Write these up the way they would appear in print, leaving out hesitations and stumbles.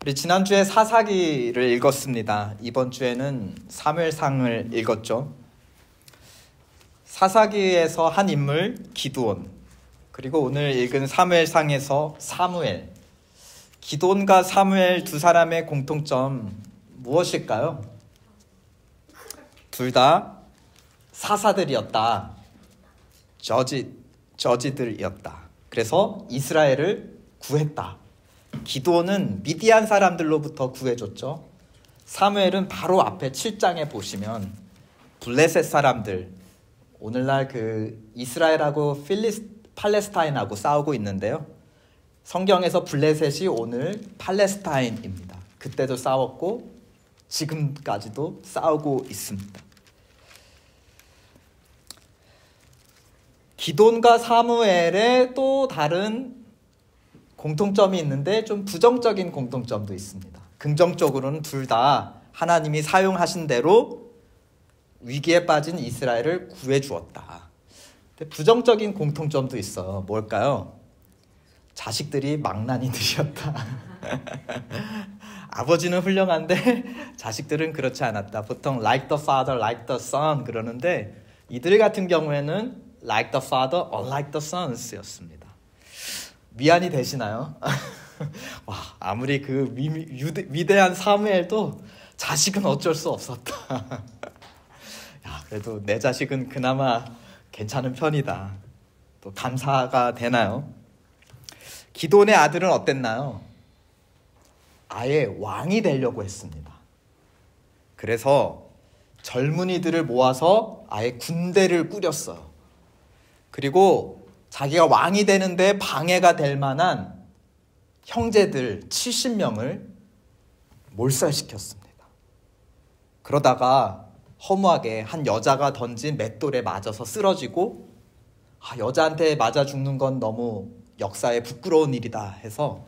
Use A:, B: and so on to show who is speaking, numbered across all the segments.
A: 우리 지난주에 사사기를 읽었습니다. 이번 주에는 사무엘상을 읽었죠. 사사기에서 한 인물 기드온, 그리고 오늘 읽은 사무엘상에서 사무엘. 기드온과 사무엘 두 사람의 공통점 무엇일까요? 둘 다 사사들이었다. 저지들이었다. 그래서 이스라엘을 구했다. 기드온은 미디안 사람들로부터 구해줬죠. 사무엘은 바로 앞에 7장에 보시면 블레셋 사람들, 오늘날 이스라엘하고 팔레스타인하고 싸우고 있는데요. 성경에서 블레셋이 오늘 팔레스타인입니다. 그때도 싸웠고 지금까지도 싸우고 있습니다. 기드온과 사무엘의 또 다른 공통점이 있는데 좀 부정적인 공통점도 있습니다. 긍정적으로는 둘 다 하나님이 사용하신 대로 위기에 빠진 이스라엘을 구해주었다. 근데 부정적인 공통점도 있어요. 뭘까요? 자식들이 망나니들이었다. 아버지는 훌륭한데 자식들은 그렇지 않았다. 보통 like the father, like the son 그러는데 이들 같은 경우에는 like the father, unlike the sons 였습니다. 미안이 되시나요? 와, 아무리 위대한 사무엘도 자식은 어쩔 수 없었다. 야, 그래도 내 자식은 그나마 괜찮은 편이다. 또 감사가 되나요? 기드온의 아들은 어땠나요? 아예 왕이 되려고 했습니다. 그래서 젊은이들을 모아서 아예 군대를 꾸렸어요. 그리고 자기가 왕이 되는데 방해가 될 만한 형제들 70명을 몰살시켰습니다. 그러다가 허무하게 한 여자가 던진 맷돌에 맞아서 쓰러지고 여자한테 맞아 죽는 건 너무 역사에 부끄러운 일이다 해서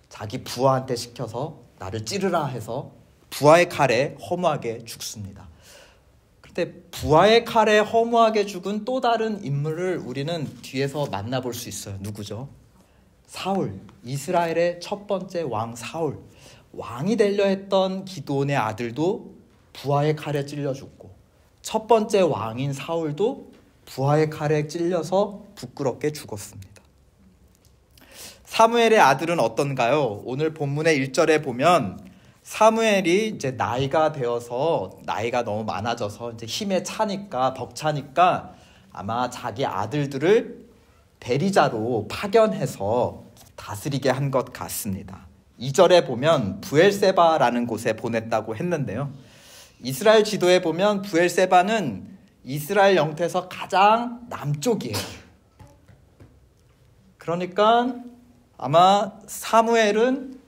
A: 자기 부하한테 시켜서 나를 찌르라 해서 부하의 칼에 허무하게 죽습니다. 그런데 부하의 칼에 허무하게 죽은 또 다른 인물을 우리는 뒤에서 만나볼 수 있어요. 누구죠? 사울, 이스라엘의 첫 번째 왕 사울. 왕이 되려 했던 기드온의 아들도 부하의 칼에 찔려 죽고 첫 번째 왕인 사울도 부하의 칼에 찔려서 부끄럽게 죽었습니다. 사무엘의 아들은 어떤가요? 오늘 본문의 1절에 보면 사무엘이 이제 나이가 되어서 나이가 너무 많아져서 이제 힘에 차니까 벅차니까 아마 자기 아들들을 대리자로 파견해서 다스리게 한 것 같습니다. 2절에 보면 브엘세바라는 곳에 보냈다고 했는데요. 이스라엘 지도에 보면 브엘세바는 이스라엘 영토에서 가장 남쪽이에요. 그러니까 아마 사무엘은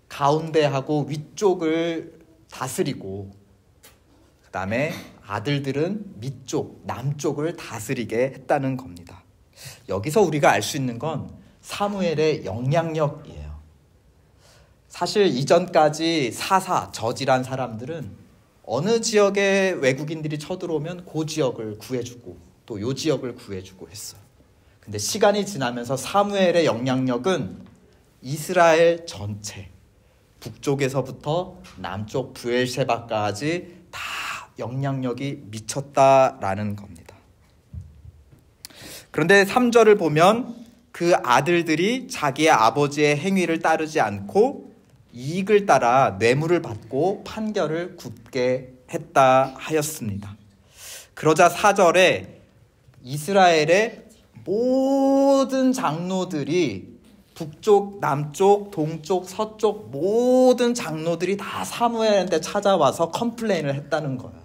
A: 가운데하고 위쪽을 다스리고 그 다음에 아들들은 밑쪽, 남쪽을 다스리게 했다는 겁니다. 여기서 우리가 알 수 있는 건 사무엘의 영향력이에요. 사실 이전까지 저지란 사람들은 어느 지역에 외국인들이 쳐들어오면 그 지역을 구해주고 또 요 지역을 구해주고 했어요. 근데 시간이 지나면서 사무엘의 영향력은 이스라엘 전체, 북쪽에서부터 남쪽 브엘세바까지 다 영향력이 미쳤다라는 겁니다. 그런데 3절을 보면 그 아들들이 자기의 아버지의 행위를 따르지 않고 이익을 따라 뇌물을 받고 판결을 굽게 했다 하였습니다. 그러자 4절에 이스라엘의 모든 장로들이 북쪽, 남쪽, 동쪽, 서쪽 모든 장로들이 다 사무엘한테 찾아와서 컴플레인을 했다는 거예요.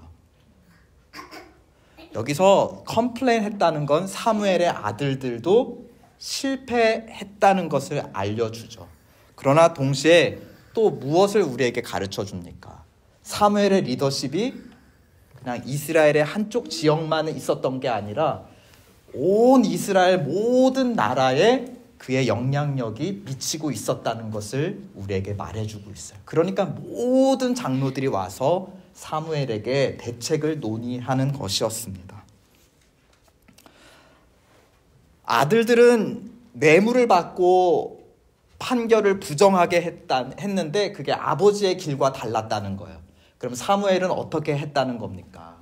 A: 여기서 컴플레인 했다는 건 사무엘의 아들들도 실패했다는 것을 알려주죠. 그러나 동시에 또 무엇을 우리에게 가르쳐 줍니까? 사무엘의 리더십이 그냥 이스라엘의 한쪽 지역만 있었던 게 아니라 온 이스라엘 모든 나라에 그의 영향력이 미치고 있었다는 것을 우리에게 말해주고 있어요. 그러니까 모든 장로들이 와서 사무엘에게 대책을 논의하는 것이었습니다. 아들들은 뇌물을 받고 판결을 부정하게 했는데 그게 아버지의 길과 달랐다는 거예요. 그럼 사무엘은 어떻게 했다는 겁니까?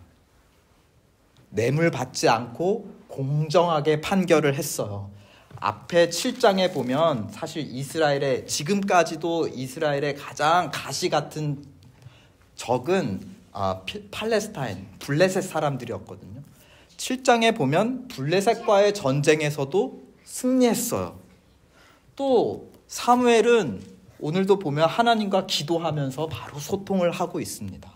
A: 뇌물 받지 않고 공정하게 판결을 했어요. 앞에 7장에 보면 사실 지금까지도 이스라엘의 가장 가시 같은 적은 팔레스타인, 블레셋 사람들이었거든요. 7장에 보면 블레셋과의 전쟁에서도 승리했어요. 또 사무엘은 오늘도 보면 하나님과 기도하면서 바로 소통을 하고 있습니다.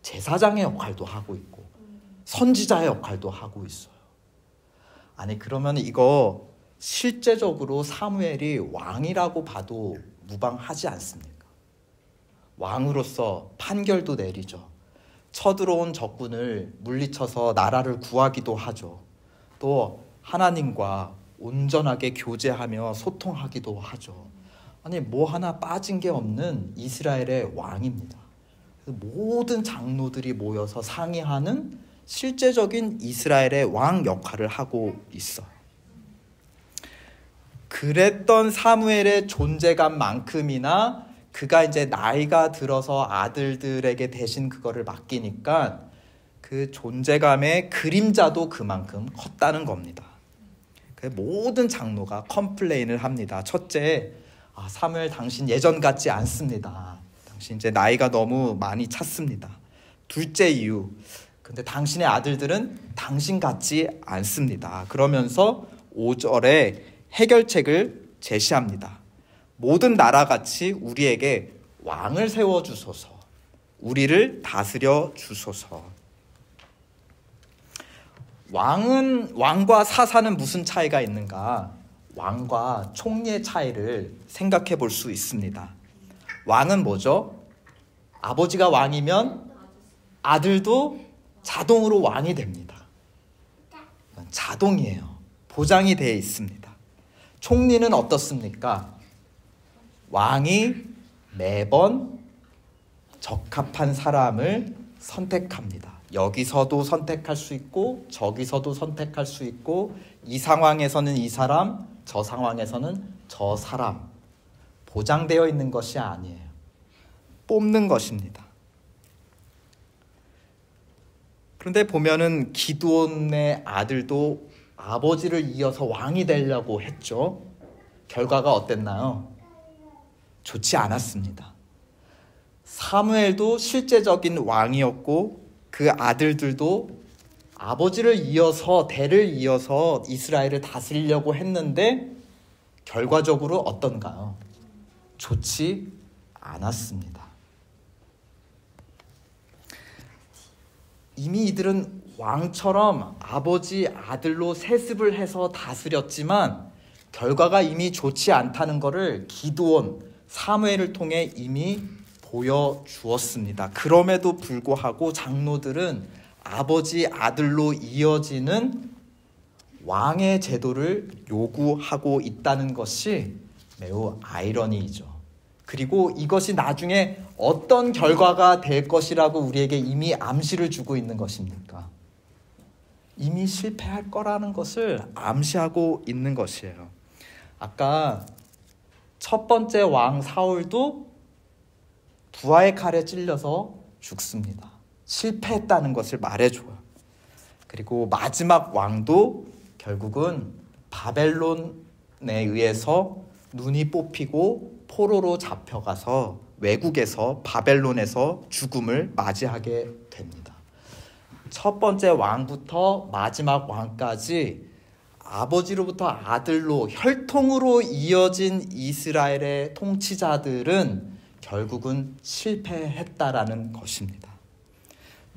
A: 제사장의 역할도 하고 있고 선지자의 역할도 하고 있어요. 아니 그러면 이거 실제적으로 사무엘이 왕이라고 봐도 무방하지 않습니까? 왕으로서 판결도 내리죠. 쳐들어온 적군을 물리쳐서 나라를 구하기도 하죠. 또 하나님과 온전하게 교제하며 소통하기도 하죠. 아니 뭐 하나 빠진 게 없는 이스라엘의 왕입니다. 모든 장로들이 모여서 상의하는 실제적인 이스라엘의 왕 역할을 하고 있어요. 그랬던 사무엘의 존재감만큼이나 그가 이제 나이가 들어서 아들들에게 대신 그거를 맡기니까 그 존재감의 그림자도 그만큼 컸다는 겁니다. 모든 장로가 컴플레인을 합니다. 첫째, 사무엘 당신 예전 같지 않습니다. 당신 이제 나이가 너무 많이 찼습니다. 둘째 이유, 근데 당신의 아들들은 당신 같지 않습니다. 그러면서 5절에 해결책을 제시합니다. 모든 나라같이 우리에게 왕을 세워주소서. 우리를 다스려 주소서. 왕과 사사는 무슨 차이가 있는가? 왕과 총리의 차이를 생각해 볼 수 있습니다. 왕은 뭐죠? 아버지가 왕이면 아들도 자동으로 왕이 됩니다. 자동이에요. 보장이 되어 있습니다. 총리는 어떻습니까? 왕이 매번 적합한 사람을 선택합니다. 여기서도 선택할 수 있고 저기서도 선택할 수 있고 이 상황에서는 이 사람, 저 상황에서는 저 사람. 보장되어 있는 것이 아니에요. 뽑는 것입니다. 그런데 보면은 기드온의 아들도 아버지를 이어서 왕이 되려고 했죠. 결과가 어땠나요? 좋지 않았습니다. 사무엘도 실제적인 왕이었고 그 아들들도 아버지를 이어서 대를 이어서 이스라엘을 다스리려고 했는데 결과적으로 어떤가요? 좋지 않았습니다. 이미 이들은 왕처럼 아버지 아들로 세습을 해서 다스렸지만 결과가 이미 좋지 않다는 것을 기드온, 사무엘을 통해 이미 보여주었습니다. 그럼에도 불구하고 장로들은 아버지 아들로 이어지는 왕의 제도를 요구하고 있다는 것이 매우 아이러니이죠. 그리고 이것이 나중에 어떤 결과가 될 것이라고 우리에게 이미 암시를 주고 있는 것입니까? 이미 실패할 거라는 것을 암시하고 있는 것이에요. 아까 첫 번째 왕 사울도 부하의 칼에 찔려서 죽습니다. 실패했다는 것을 말해줘요. 그리고 마지막 왕도 결국은 바벨론에 의해서 눈이 뽑히고 포로로 잡혀가서 외국에서 바벨론에서 죽음을 맞이하게 됩니다. 첫 번째 왕부터 마지막 왕까지 아버지로부터 아들로 혈통으로 이어진 이스라엘의 통치자들은 결국은 실패했다라는 것입니다.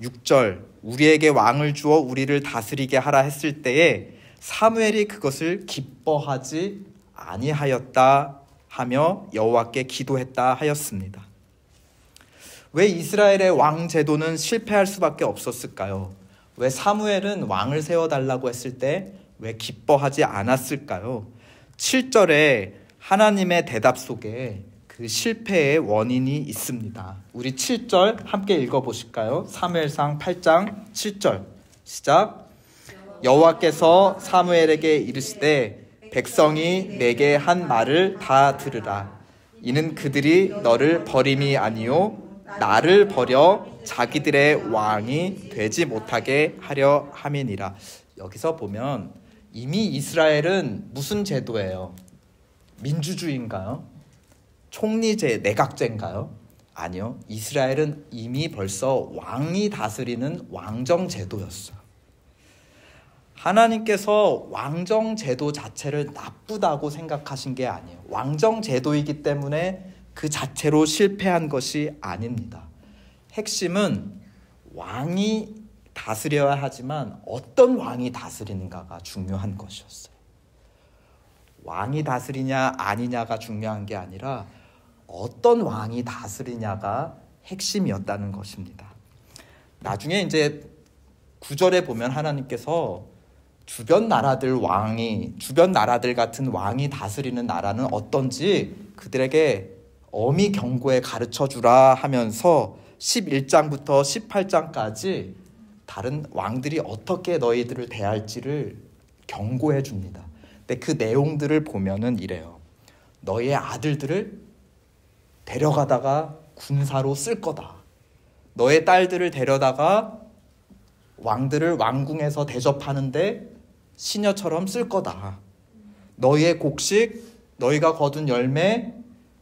A: 6절, 우리에게 왕을 주어 우리를 다스리게 하라 했을 때에 사무엘이 그것을 기뻐하지 아니하였다 하며 여호와께 기도했다 하였습니다. 왜 이스라엘의 왕 제도는 실패할 수밖에 없었을까요? 왜 사무엘은 왕을 세워달라고 했을 때 왜 기뻐하지 않았을까요? 7절에 하나님의 대답 속에 그 실패의 원인이 있습니다. 우리 7절 함께 읽어보실까요? 사무엘상 8장 7절 시작. 여호와께서 사무엘에게 이르시되 백성이 내게 한 말을 다 들으라. 이는 그들이 너를 버림이 아니요 나를 버려 자기들의 왕이 되지 못하게 하려 함이니라. 여기서 보면 이미 이스라엘은 무슨 제도예요? 민주주의인가요? 총리제, 내각제인가요? 아니요. 이스라엘은 이미 벌써 왕이 다스리는 왕정제도였어요. 하나님께서 왕정제도 자체를 나쁘다고 생각하신 게 아니에요. 왕정제도이기 때문에 그 자체로 실패한 것이 아닙니다. 핵심은 왕이 다스려야 하지만 어떤 왕이 다스리는가가 중요한 것이었어요. 왕이 다스리냐 아니냐가 중요한 게 아니라 어떤 왕이 다스리냐가 핵심이었다는 것입니다. 나중에 이제 9절에 보면 하나님께서 주변 나라들 같은 왕이 다스리는 나라는 어떤지 그들에게 엄히 경고해 가르쳐 주라 하면서 11장부터 18장까지 다른 왕들이 어떻게 너희들을 대할지를 경고해 줍니다. 근데 그 내용들을 보면은 이래요. 너희의 아들들을 데려가다가 군사로 쓸 거다. 너의 딸들을 데려다가 왕들을 왕궁에서 대접하는데 시녀처럼 쓸 거다. 너희의 곡식, 너희가 거둔 열매,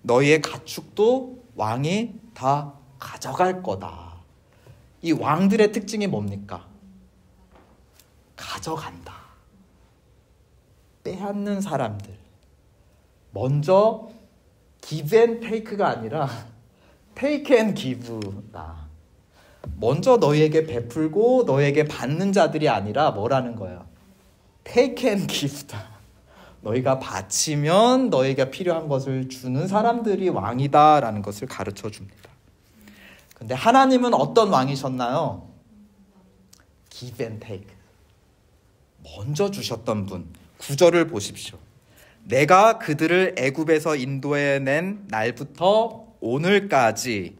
A: 너희의 가축도 왕이 다 가져갈 거다. 이 왕들의 특징이 뭡니까? 가져간다. 빼앗는 사람들. 먼저 give and take가 아니라 take and give다. 먼저 너희에게 베풀고 너희에게 받는 자들이 아니라 뭐라는 거예요? take and give다. 너희가 바치면 너희가 필요한 것을 주는 사람들이 왕이다라는 것을 가르쳐 줍니다. 근데 하나님은 어떤 왕이셨나요? give and take. 먼저 주셨던 분. 9절을 보십시오. 내가 그들을 애굽에서 인도해낸 날부터 오늘까지.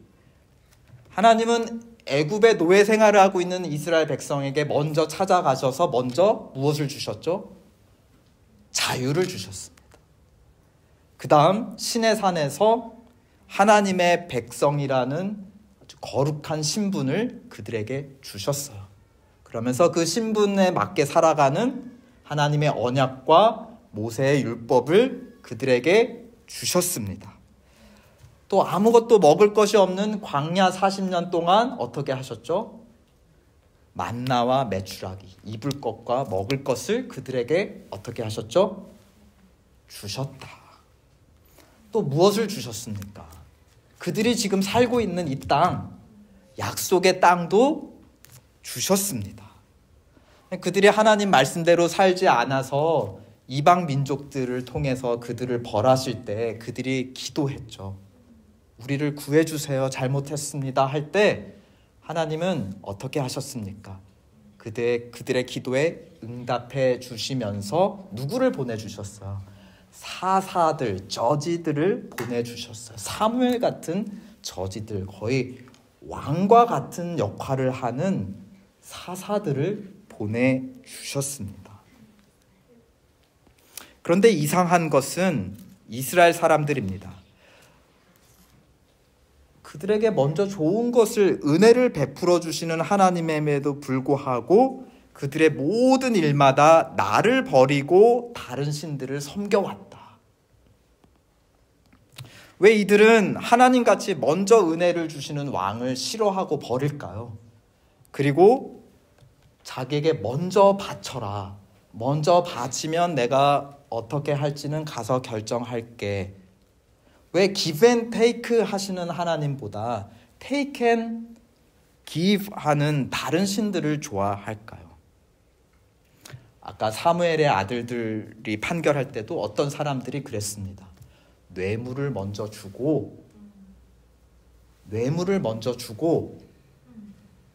A: 하나님은 애굽의 노예 생활을 하고 있는 이스라엘 백성에게 먼저 찾아가셔서 먼저 무엇을 주셨죠? 자유를 주셨습니다. 그 다음 시내산에서 하나님의 백성이라는 아주 거룩한 신분을 그들에게 주셨어요. 그러면서 그 신분에 맞게 살아가는 하나님의 언약과 모세의 율법을 그들에게 주셨습니다. 또 아무것도 먹을 것이 없는 광야 40년 동안 어떻게 하셨죠? 만나와 메추라기, 입을 것과 먹을 것을 그들에게 어떻게 하셨죠? 주셨다. 또 무엇을 주셨습니까? 그들이 지금 살고 있는 이 땅, 약속의 땅도 주셨습니다. 그들이 하나님 말씀대로 살지 않아서 이방 민족들을 통해서 그들을 벌하실 때 그들이 기도했죠. 우리를 구해주세요. 잘못했습니다. 할 때 하나님은 어떻게 하셨습니까? 그들의 기도에 응답해 주시면서 누구를 보내주셨어요? 사사들, 저지들을 보내주셨어요. 사무엘 같은 저지들, 거의 왕과 같은 역할을 하는 사사들을 보내주셨습니다. 그런데 이상한 것은 이스라엘 사람들입니다. 그들에게 먼저 좋은 것을, 은혜를 베풀어 주시는 하나님임에도 불구하고 그들의 모든 일마다 나를 버리고 다른 신들을 섬겨왔다. 왜 이들은 하나님같이 먼저 은혜를 주시는 왕을 싫어하고 버릴까요? 그리고 자기에게 먼저 바쳐라. 먼저 바치면 내가 어떻게 할지는 가서 결정할게. 왜 give and take 하시는 하나님보다 take and give 하는 다른 신들을 좋아할까요? 아까 사무엘의 아들들이 판결할 때도 어떤 사람들이 그랬습니다. 뇌물을 먼저 주고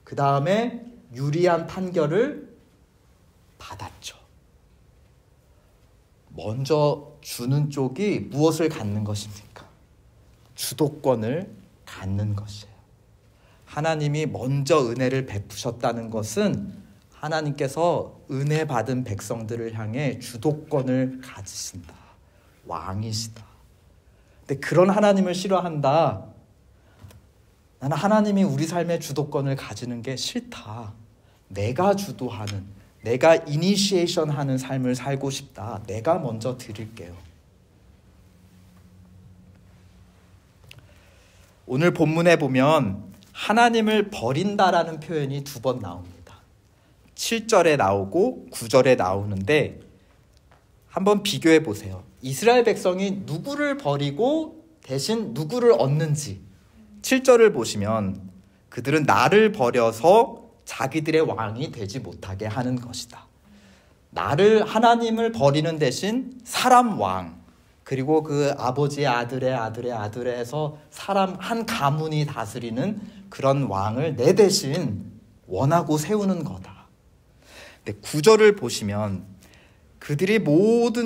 A: 그 다음에 유리한 판결을 받았죠. 먼저 주는 쪽이 무엇을 갖는 것입니까? 주도권을 갖는 것이에요. 하나님이 먼저 은혜를 베푸셨다는 것은 하나님께서 은혜 받은 백성들을 향해 주도권을 가지신다. 왕이시다. 근데 그런 하나님을 싫어한다. 나는 하나님이 우리 삶의 주도권을 가지는 게 싫다. 내가 주도하는, 내가 이니시에이션 하는 삶을 살고 싶다. 내가 먼저 드릴게요. 오늘 본문에 보면 하나님을 버린다라는 표현이 2번 나옵니다. 7절에 나오고 9절에 나오는데 한번 비교해 보세요. 이스라엘 백성이 누구를 버리고 대신 누구를 얻는지 7절을 보시면 그들은 나를 버려서 자기들의 왕이 되지 못하게 하는 것이다. 하나님을 버리는 대신 사람 왕, 그리고 그 아버지의 아들의 아들의 아들의 해서 사람 한 가문이 다스리는 그런 왕을 내 대신 원하고 세우는 거다. 근데 9절을 보시면 그들이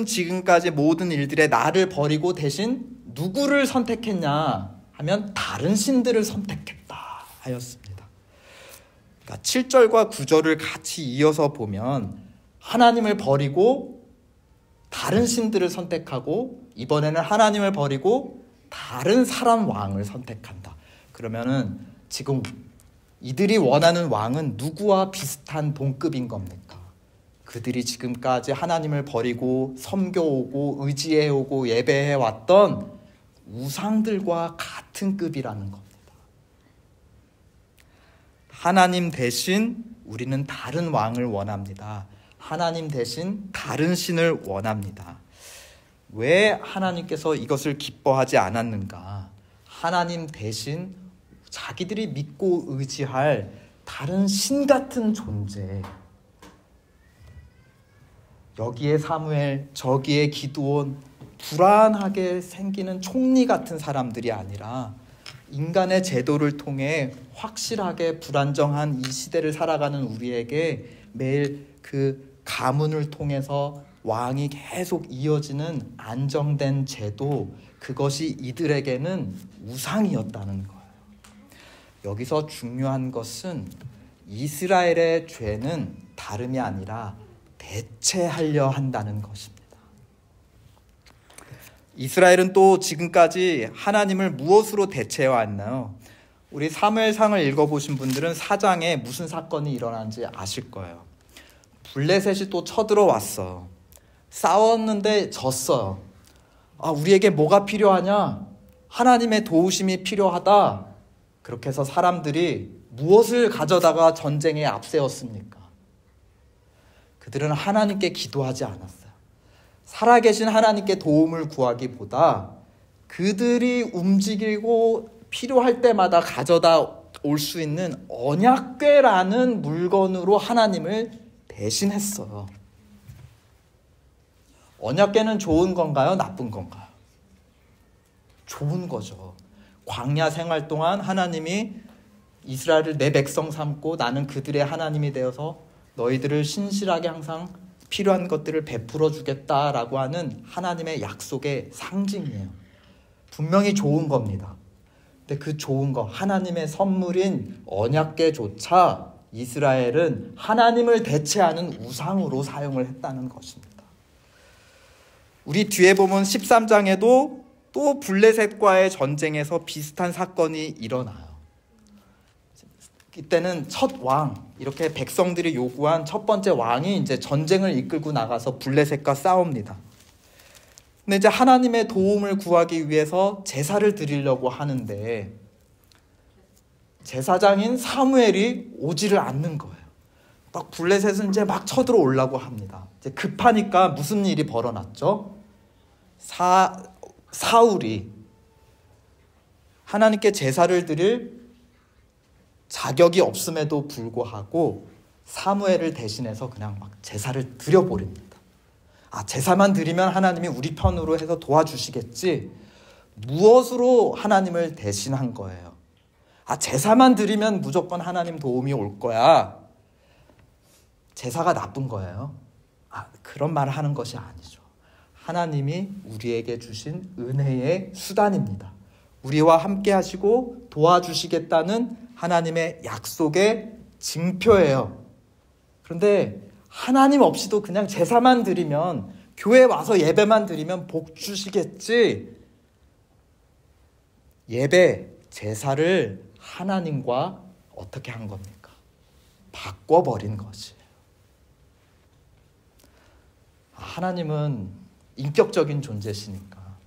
A: 지금까지 모든 일들에 나를 버리고 대신 누구를 선택했냐 하면 다른 신들을 선택했다 하였습니다. 그러니까 7절과 9절을 같이 이어서 보면 하나님을 버리고 다른 신들을 선택하고 이번에는 하나님을 버리고 다른 사람 왕을 선택한다. 그러면은 지금 이들이 원하는 왕은 누구와 비슷한 동급인 겁니까? 그들이 지금까지 하나님을 버리고 섬겨오고 의지해오고 예배해왔던 우상들과 같은 급이라는 겁니다. 하나님 대신 우리는 다른 왕을 원합니다. 하나님 대신 다른 신을 원합니다. 왜 하나님께서 이것을 기뻐하지 않았는가? 하나님 대신 자기들이 믿고 의지할 다른 신 같은 존재, 여기에 사무엘, 저기에 기드온, 불안하게 생기는 총리 같은 사람들이 아니라 인간의 제도를 통해 확실하게 불안정한 이 시대를 살아가는 우리에게 매일 그 가문을 통해서 왕이 계속 이어지는 안정된 제도, 그것이 이들에게는 우상이었다는 거예요. 여기서 중요한 것은 이스라엘의 죄는 다름이 아니라 대체하려 한다는 것입니다. 이스라엘은 또 지금까지 하나님을 무엇으로 대체해왔나요? 우리 사무엘상을 읽어보신 분들은 4장에 무슨 사건이 일어난지 아실 거예요. 블레셋이 또 쳐들어왔어. 싸웠는데 졌어요. 우리에게 뭐가 필요하냐? 하나님의 도우심이 필요하다. 그렇게 해서 사람들이 무엇을 가져다가 전쟁에 앞세웠습니까? 그들은 하나님께 기도하지 않았어요. 살아계신 하나님께 도움을 구하기보다 그들이 움직이고 필요할 때마다 가져다 올 수 있는 언약궤라는 물건으로 하나님을 대신했어요. 언약궤는 좋은 건가요? 나쁜 건가요? 좋은 거죠. 광야 생활 동안 하나님이 이스라엘을 내 백성 삼고 나는 그들의 하나님이 되어서 너희들을 신실하게 항상 필요한 것들을 베풀어 주겠다라고 하는 하나님의 약속의 상징이에요. 분명히 좋은 겁니다. 근데 그 좋은 거, 하나님의 선물인 언약궤조차 이스라엘은 하나님을 대체하는 우상으로 사용을 했다는 것입니다. 우리 뒤에 보면 13장에도 또 블레셋과의 전쟁에서 비슷한 사건이 일어나요. 이때는 첫 왕, 이렇게 백성들이 요구한 첫 번째 왕이 이제 전쟁을 이끌고 나가서 블레셋과 싸웁니다. 근데 이제 하나님의 도움을 구하기 위해서 제사를 드리려고 하는데 제사장인 사무엘이 오지를 않는 거예요. 막 블레셋은 이제 막 쳐들어오려고 합니다. 이제 급하니까 무슨 일이 벌어났죠? 사울이 하나님께 제사를 드릴 자격이 없음에도 불구하고 사무엘을 대신해서 그냥 막 제사를 드려버립니다. 제사만 드리면 하나님이 우리 편으로 해서 도와주시겠지. 무엇으로 하나님을 대신한 거예요? 제사만 드리면 무조건 하나님 도움이 올 거야. 제사가 나쁜 거예요? 그런 말을 하는 것이 아니죠. 하나님이 우리에게 주신 은혜의 수단입니다. 우리와 함께 하시고 도와주시겠다는 하나님의 약속의 징표예요. 그런데 하나님 없이도 그냥 제사만 드리면, 교회 와서 예배만 드리면 복 주시겠지. 예배, 제사를 하나님과 어떻게 한 겁니까? 바꿔버린 것이에요. 하나님은 인격적인 존재시니까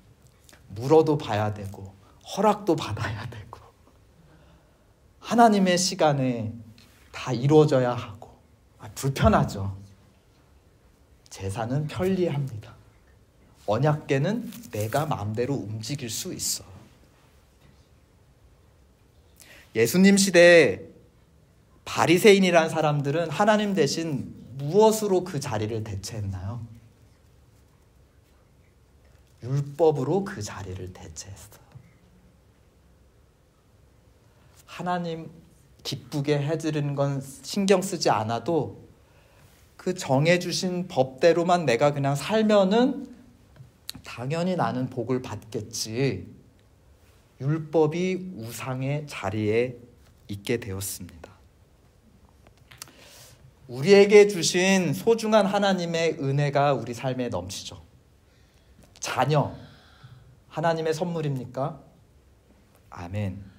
A: 물어도 봐야 되고 허락도 받아야 되고 하나님의 시간에 다 이루어져야 하고 불편하죠. 제사는 편리합니다. 언약궤는 내가 마음대로 움직일 수 있어. 예수님 시대에 바리새인이라는 사람들은 하나님 대신 무엇으로 그 자리를 대체했나요? 율법으로 그 자리를 대체했어요. 하나님 기쁘게 해드리는 건 신경 쓰지 않아도 그 정해주신 법대로만 내가 그냥 살면은 당연히 나는 복을 받겠지. 율법이 우상의 자리에 있게 되었습니다. 우리에게 주신 소중한 하나님의 은혜가 우리 삶에 넘치죠. 자녀, 하나님의 선물입니까? 아멘.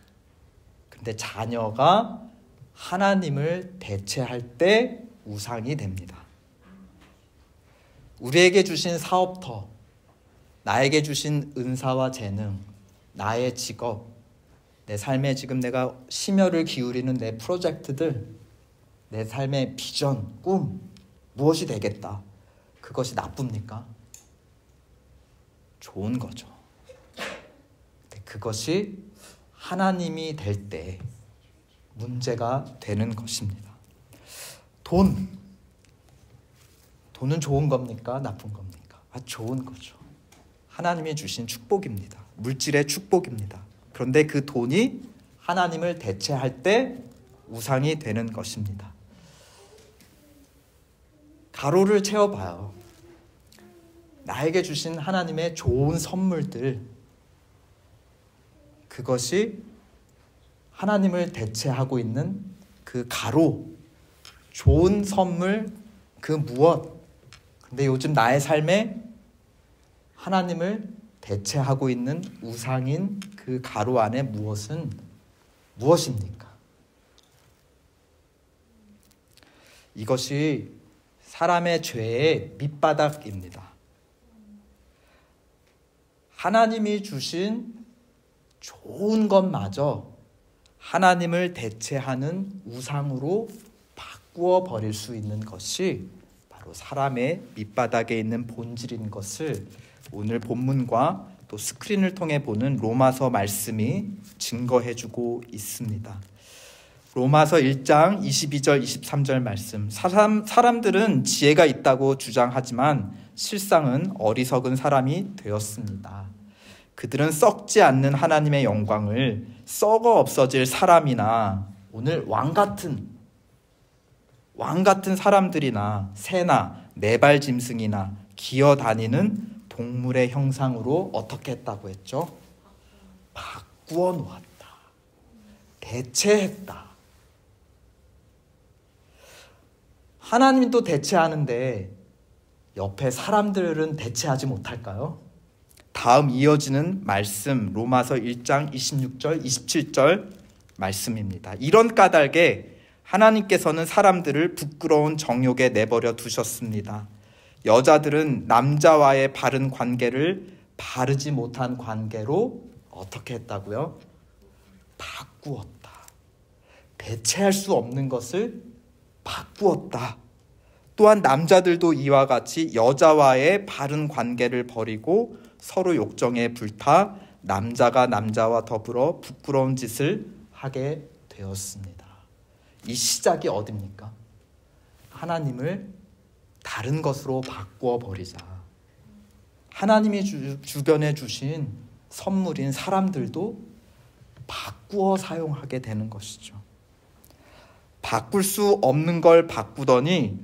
A: 근데 자녀가 하나님을 대체할 때 우상이 됩니다. 우리에게 주신 사업터, 나에게 주신 은사와 재능, 나의 직업, 내 삶에 지금 내가 심혈을 기울이는 내 프로젝트들, 내 삶의 비전, 꿈, 무엇이 되겠다. 그것이 나쁩니까? 좋은 거죠. 근데 그것이 하나님이 될 때 문제가 되는 것입니다. 돈은 좋은 겁니까? 나쁜 겁니까? 좋은 거죠. 하나님이 주신 축복입니다. 물질의 축복입니다. 그런데 그 돈이 하나님을 대체할 때 우상이 되는 것입니다. 가로를 채워봐요. 나에게 주신 하나님의 좋은 선물들, 그것이 하나님을 대체하고 있는 그 가로, 좋은 선물 그 무엇. 근데 요즘 나의 삶에 하나님을 대체하고 있는 우상인 그 가로 안에 무엇입니까? 이것이 사람의 죄의 밑바닥입니다. 하나님이 주신 좋은 것마저 하나님을 대체하는 우상으로 바꾸어 버릴 수 있는 것이 바로 사람의 밑바닥에 있는 본질인 것을 오늘 본문과 또 스크린을 통해 보는 로마서 말씀이 증거해주고 있습니다. 로마서 1장 22절 23절 말씀. 사람들은 지혜가 있다고 주장하지만 실상은 어리석은 사람이 되었습니다. 그들은 썩지 않는 하나님의 영광을 썩어 없어질 사람이나 오늘 왕같은 사람들이나 새나 네발 짐승이나 기어다니는 동물의 형상으로 어떻게 했다고 했죠? 바꾸어 놓았다. 대체했다. 하나님도 대체하는데 옆에 사람들은 대체하지 못할까요? 다음 이어지는 말씀 로마서 1장 26절 27절 말씀입니다. 이런 까닭에 하나님께서는 사람들을 부끄러운 정욕에 내버려 두셨습니다. 여자들은 남자와의 바른 관계를 바르지 못한 관계로 어떻게 했다고요? 바꾸었다. 대체할 수 없는 것을 바꾸었다. 또한 남자들도 이와 같이 여자와의 바른 관계를 버리고 서로 욕정에 불타 남자가 남자와 더불어 부끄러운 짓을 하게 되었습니다. 이 시작이 어디입니까? 하나님을 다른 것으로 바꾸어 버리자. 하나님이 주변에 주신 선물인 사람들도 바꾸어 사용하게 되는 것이죠. 바꿀 수 없는 걸 바꾸더니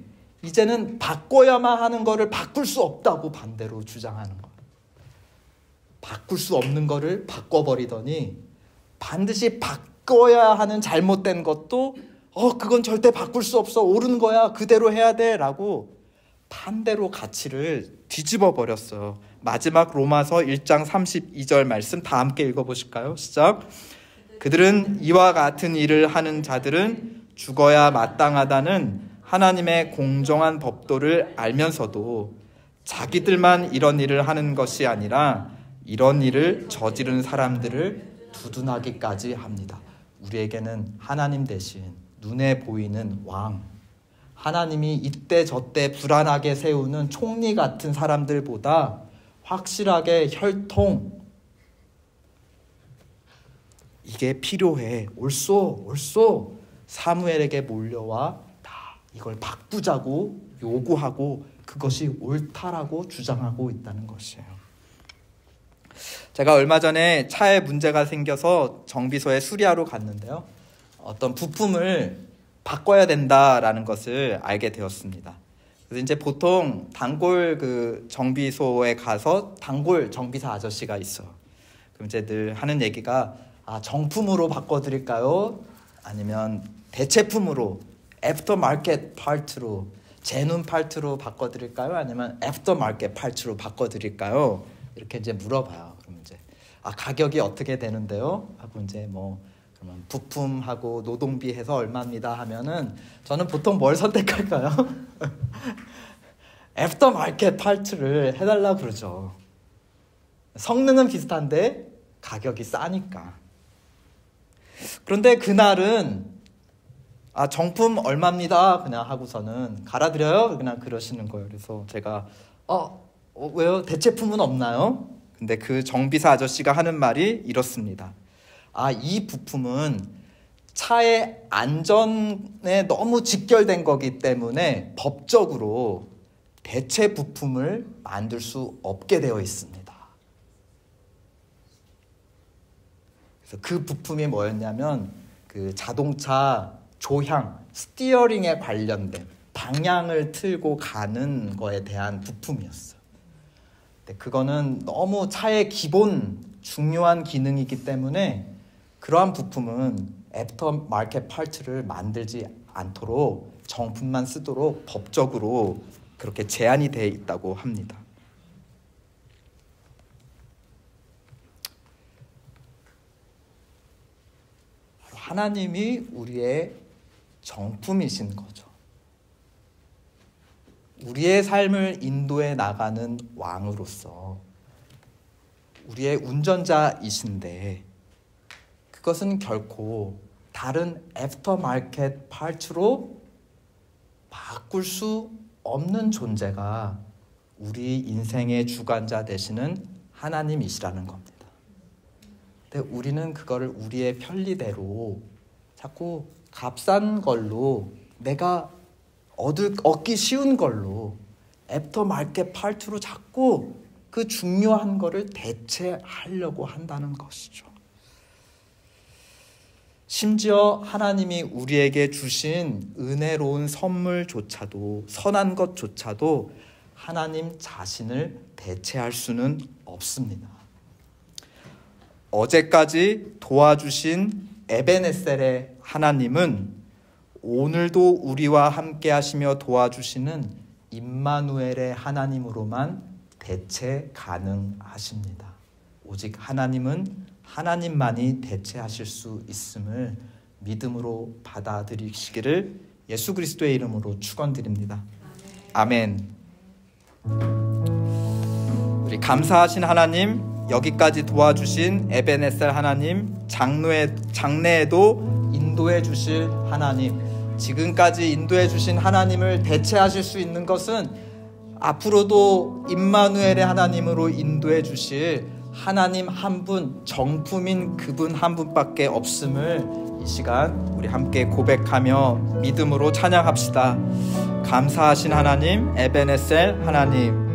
A: 이제는 바꿔야만 하는 거를 바꿀 수 없다고 반대로 주장하는 거예요. 바꿀 수 없는 거를 바꿔버리더니 반드시 바꿔야 하는 잘못된 것도 그건 절대 바꿀 수 없어. 옳은 거야. 그대로 해야 돼. 라고 반대로 가치를 뒤집어 버렸어요. 마지막 로마서 1장 32절 말씀 다 함께 읽어보실까요? 시작. 그들은 이와 같은 일을 하는 자들은 죽어야 마땅하다는 하나님의 공정한 법도를 알면서도 자기들만 이런 일을 하는 것이 아니라 이런 일을 저지른 사람들을 두둔하기까지 합니다. 우리에게는 하나님 대신 눈에 보이는 왕, 하나님이 이때 저때 불안하게 세우는 총리 같은 사람들보다 확실하게 혈통, 이게 필요해. 옳소. 사무엘에게 몰려와 다 이걸 바꾸자고 요구하고 그것이 옳다라고 주장하고 있다는 것이에요. 제가 얼마 전에 차에 문제가 생겨서 정비소에 수리하러 갔는데요. 어떤 부품을 바꿔야 된다라는 것을 알게 되었습니다. 그래서 이제 보통 단골 그 정비소에 가서 단골 정비사 아저씨가 있어요. 그럼 이제 늘 하는 얘기가 정품으로 바꿔드릴까요? 아니면 대체품으로 애프터마켓 파트로 제눈 파트로 바꿔드릴까요? 아니면 애프터마켓 파트로 바꿔드릴까요? 이렇게 이제 물어봐요. 그럼 이제 가격이 어떻게 되는데요? 하고 이제 뭐 그러면 부품하고 노동비 해서 얼마입니다 하면은 저는 보통 뭘 선택할까요? 애프터마켓 파트를 해달라 그러죠. 성능은 비슷한데 가격이 싸니까. 그런데 그날은 정품 얼마입니다 그냥 하고서는 갈아드려요 그냥 그러시는 거예요. 그래서 제가 왜요? 대체품은 없나요? 근데 그 정비사 아저씨가 하는 말이 이렇습니다. 이 부품은 차의 안전에 너무 직결된 거기 때문에 법적으로 대체 부품을 만들 수 없게 되어 있습니다. 그래서 그 부품이 뭐였냐면 그 자동차 조향, 스티어링에 관련된 방향을 틀고 가는 거에 대한 부품이었어요. 근데 그거는 너무 차의 기본 중요한 기능이기 때문에 그러한 부품은 애프터마켓 파트를 만들지 않도록 정품만 쓰도록 법적으로 그렇게 제한이 되어 있다고 합니다. 하나님이 우리의 정품이신 거죠. 우리의 삶을 인도해 나가는 왕으로서 우리의 운전자이신데 그것은 결코 다른 애프터마켓 파트로 바꿀 수 없는 존재가 우리 인생의 주관자 되시는 하나님이시라는 겁니다. 근데 우리는 그거를 우리의 편리대로 자꾸 값싼 걸로 내가 얻기 쉬운 걸로 애프터마켓 파트로 자꾸 그 중요한 거를 대체하려고 한다는 것이죠. 심지어 하나님이 우리에게 주신 은혜로운 선물조차도 선한 것조차도 하나님 자신을 대체할 수는 없습니다. 어제까지 도와주신 에베네셀의 하나님은 오늘도 우리와 함께 하시며 도와주시는 임마누엘의 하나님으로만 대체 가능하십니다. 오직 하나님은 하나님만이 대체하실 수 있음을 믿음으로 받아들이시기를 예수 그리스도의 이름으로 축원드립니다. 아멘. 우리 감사하신 하나님, 여기까지 도와주신 에베네셀 하나님, 장래에도 인도해 주실 하나님, 지금까지 인도해 주신 하나님을 대체하실 수 있는 것은 앞으로도 임마누엘의 하나님으로 인도해 주실 하나님 한 분, 정품인 그분 한 분밖에 없음을 이 시간 우리 함께 고백하며 믿음으로 찬양합시다. 감사하신 하나님, 에베네셀 하나님,